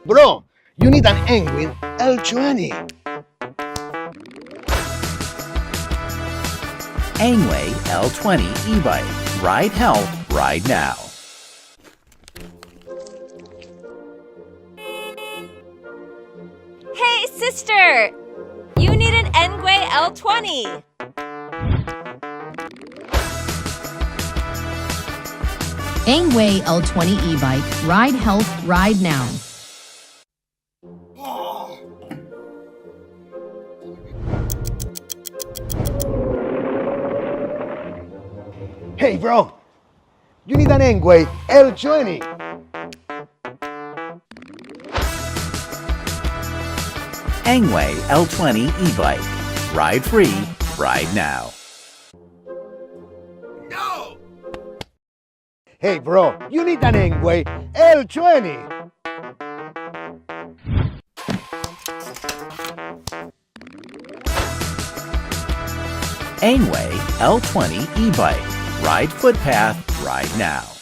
Bro, you need an Engwe L20. Engwe L20 e-bike. Ride health, ride now. Hey, sister! You need an Engwe L20. Engwe L20 e-bike. Ride health, ride now. Hey, bro, you need an Engwe L20. Engwe L20 e-bike. Ride free, ride now. Hey, bro, you need an Engwe L20. Engwe L20 e-bike. Ride footpath, ride now.